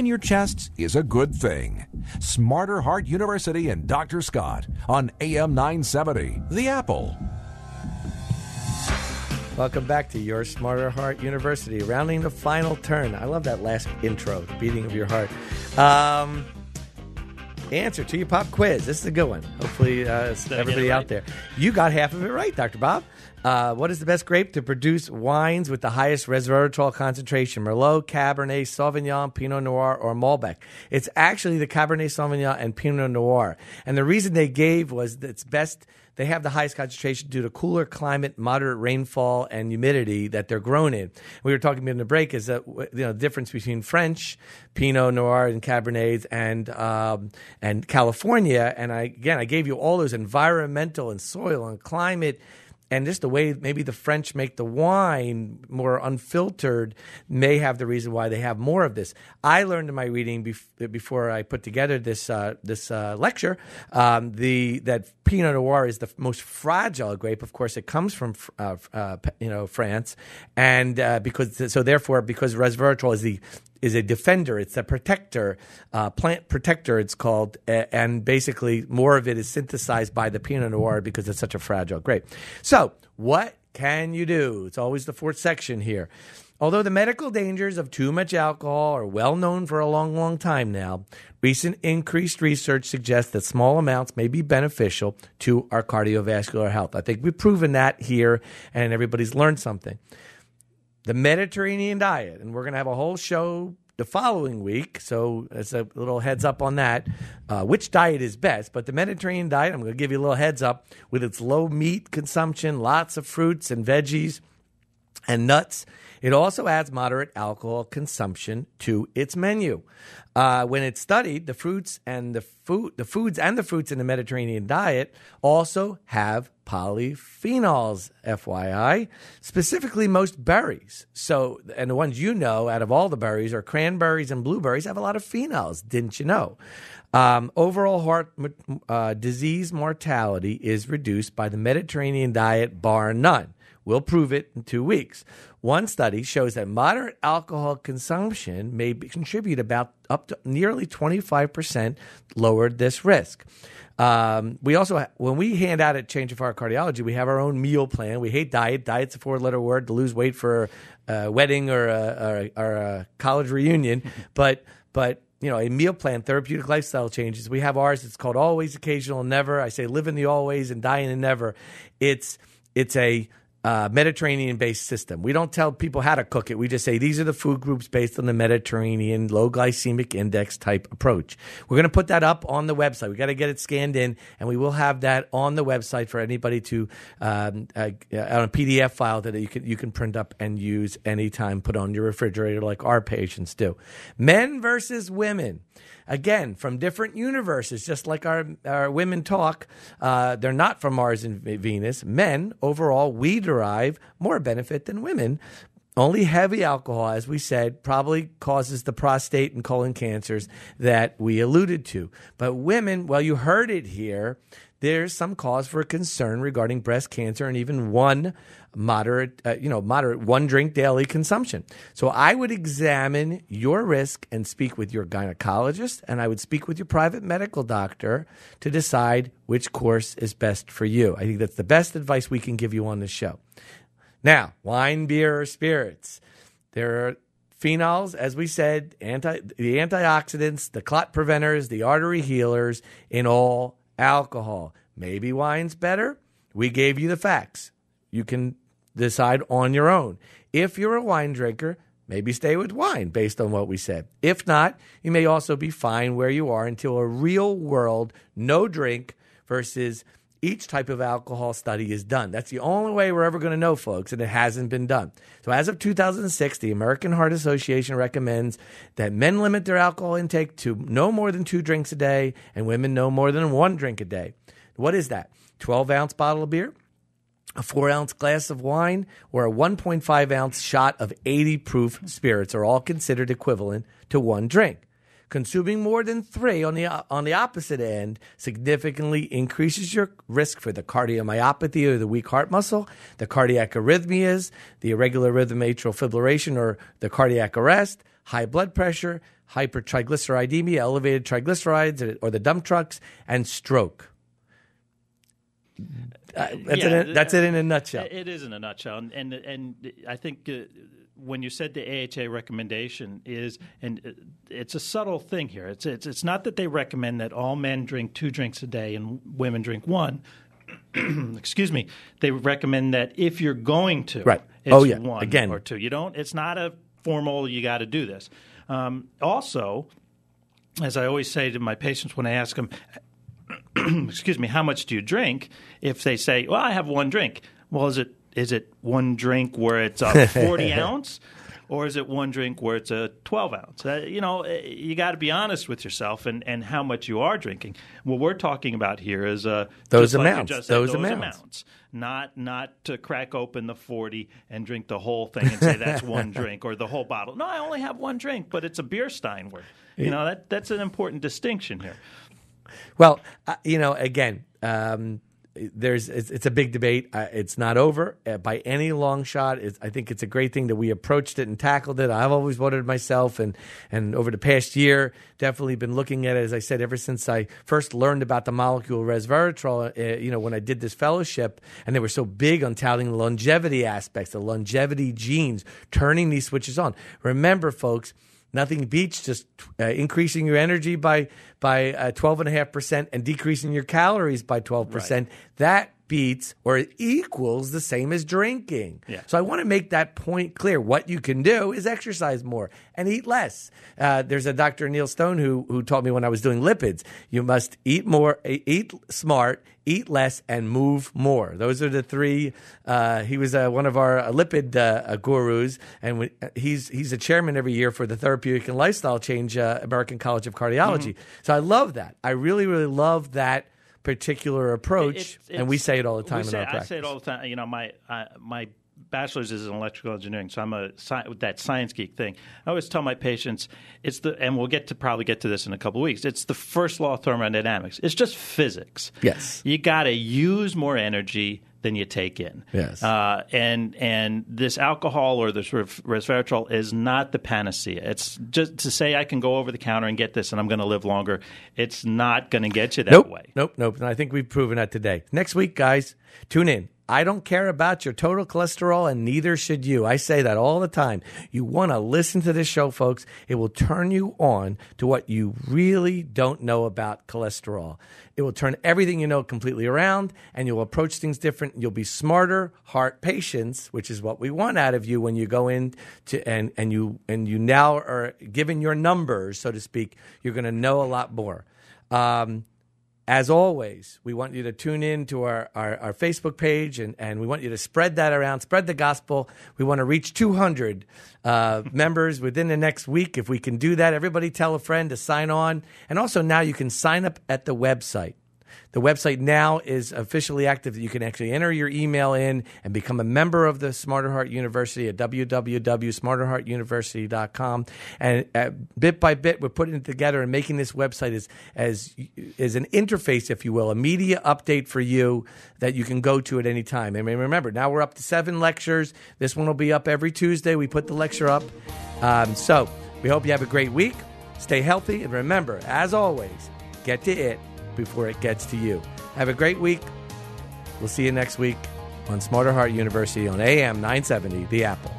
in your chest is a good thing. Smarter Heart University and Dr. Scott on AM 970, The Apple. Welcome back to your Smarter Heart University, rounding the final turn. I love that last intro, the beating of your heart. Answer to your pop quiz. This is a good one. Hopefully, everybody out there. You got half of it right, Dr. Bob. What is the best grape to produce wines with the highest resveratrol concentration? Merlot, Cabernet Sauvignon, Pinot Noir, or Malbec? It's actually the Cabernet Sauvignon and Pinot Noir. And the reason they gave was that it's best. They have the highest concentration due to cooler climate, moderate rainfall, and humidity that they're grown in. We were talking in the break is that the difference between French Pinot Noir and Cabernets and California. And I gave you all those environmental and soil and climate. And just the way maybe the French make the wine more unfiltered may have the reason why they have more of this. I learned in my reading before I put together this lecture that Pinot Noir is the most fragile grape. Of course, it comes from France, and because resveratrol is a defender. It's a protector, plant protector it's called, and basically more of it is synthesized by the Pinot Noir because it's such a fragile grape. So what can you do? It's always the fourth section here. Although the medical dangers of too much alcohol are well known for a long, long time now, recent increased research suggests that small amounts may be beneficial to our cardiovascular health. I think we've proven that here, and everybody's learned something. The Mediterranean diet, and we're going to have a whole show the following week, so it's a little heads up on that, which diet is best. But the Mediterranean diet, I'm going to give you a little heads up, with its low meat consumption, lots of fruits and veggies and nuts. It also adds moderate alcohol consumption to its menu. When it's studied, the foods and the fruits in the Mediterranean diet also have polyphenols, FYI, specifically most berries. So, and the ones out of all the berries are cranberries and blueberries have a lot of phenols. Didn't you know? Overall heart disease mortality is reduced by the Mediterranean diet, bar none. We'll prove it in 2 weeks. One study shows that moderate alcohol consumption may contribute about up to nearly 25% lowered this risk. We also, when we hand out at Change of Heart Cardiology, we have our own meal plan. We hate diet. Diet's a four-letter word to lose weight for a wedding or a college reunion. But a meal plan, therapeutic lifestyle changes. We have ours. It's called Always, Occasional, Never. I say live in the always and die in the never. It's a Mediterranean-based system. We don't tell people how to cook it. We just say these are the food groups based on the Mediterranean low glycemic index type approach. We're going to put that up on the website. We got to get it scanned in, and we will have that on the website for anybody to on a PDF file that you can print up and use anytime. Put on your refrigerator like our patients do. Men versus women. Again, from different universes, just like our women talk, they're not from Mars and Venus. Men, overall, we derive more benefit than women. Only heavy alcohol, as we said, probably causes the prostate and colon cancers that we alluded to. But women, well, you heard it here, there's some cause for concern regarding breast cancer and even moderate one drink daily consumption. So I would examine your risk and speak with your gynecologist, and I would speak with your private medical doctor to decide which course is best for you. I think that's the best advice we can give you on this show. Now, wine, beer, or spirits. There are phenols, as we said, the antioxidants, the clot preventers, the artery healers in all alcohol. Maybe wine's better. We gave you the facts. You can decide on your own. If you're a wine drinker, maybe stay with wine based on what we said. If not, you may also be fine where you are until a real world no drink versus each type of alcohol study is done. That's the only way we're ever going to know, folks, and it hasn't been done. So as of 2006, the American Heart Association recommends that men limit their alcohol intake to no more than 2 drinks a day and women no more than 1 drink a day. What is that? 12-ounce bottle of beer, a 4-ounce glass of wine, or a 1.5-ounce shot of 80 proof spirits are all considered equivalent to 1 drink. Consuming more than 3 on the opposite end significantly increases your risk for the cardiomyopathy or the weak heart muscle, the cardiac arrhythmias, the irregular rhythm atrial fibrillation or the cardiac arrest, high blood pressure, hypertriglyceridemia, elevated triglycerides, or the dump trucks, and stroke. That's it in a nutshell. It is in a nutshell, and I think when you said the AHA recommendation is, and it's a subtle thing here. It's not that they recommend that all men drink 2 drinks a day and women drink 1. Excuse me. They recommend that if you're going to, right? It's 1 Again. or 2. You don't. It's not a formal. You got to do this. Also, as I always say to my patients when I ask them, excuse me, how much do you drink? If they say, well, I have 1 drink. Well, is it 1 drink where it's a 40 ounce, or is it 1 drink where it's a 12 ounce? You got to be honest with yourself and how much you are drinking. What we're talking about here is those amounts. Those amounts. Not to crack open the 40 and drink the whole thing and say that's 1 drink or the whole bottle. No, I only have 1 drink, but it's a beer stein worth. That's an important distinction here. Well, again, it's a big debate. It's not over by any long shot. I think it's a great thing that we approached it and tackled it. I've always wanted myself, and over the past year, definitely been looking at it, as I said, ever since I first learned about the molecule resveratrol, when I did this fellowship, and they were so big on touting the longevity aspects, the longevity genes, turning these switches on. Remember, folks, nothing beats just increasing your energy by 12.5% and decreasing your calories by 12%. Right. That beats or equals the same as drinking. Yeah. So I want to make that point clear. What you can do is exercise more and eat less. There's a Dr. Neil Stone who taught me when I was doing lipids, you must eat more, eat smart, eat less, and move more. Those are the 3. He was one of our lipid gurus, and he's a chairman every year for the Therapeutic and Lifestyle Change American College of Cardiology. Mm-hmm. So I love that. I really, really love that particular approach, and we say it all the time in our practice. I say it all the time. My bachelor's is in electrical engineering, so I'm that science geek thing. I always tell my patients, and we'll probably get to this in a couple of weeks. It's the first law of thermodynamics. It's just physics. Yes, you got to use more energy than you take in. Yes, and this alcohol or this resveratrol is not the panacea. It's just to say I can go over the counter and get this and I'm going to live longer. It's not going to get you that way. Nope. And I think we've proven that today. Next week, guys, tune in. I don't care about your total cholesterol, and neither should you. I say that all the time. You want to listen to this show, folks. It will turn you on to what you really don't know about cholesterol. It will turn everything you know completely around, and you'll approach things different. You'll be smarter heart patients, which is what we want out of you when you go in to and you now are given your numbers, so to speak. You're going to know a lot more. As always, we want you to tune in to our Facebook page, and we want you to spread that around, spread the gospel. We want to reach 200 members within the next week. If we can do that, everybody tell a friend to sign on. And also now you can sign up at the website. The website now is officially active. You can actually enter your email in and become a member of the Smarter Heart University at www.smarterheartuniversity.com. And bit by bit, we're putting it together and making this website as an interface, if you will, a media update for you that you can go to at any time. I mean, remember, now we're up to 7 lectures. This one will be up every Tuesday. We put the lecture up. So we hope you have a great week. Stay healthy. And remember, as always, get to it before it gets to you. Have a great week. We'll see you next week on Smarter Heart University on AM 970, The Apple.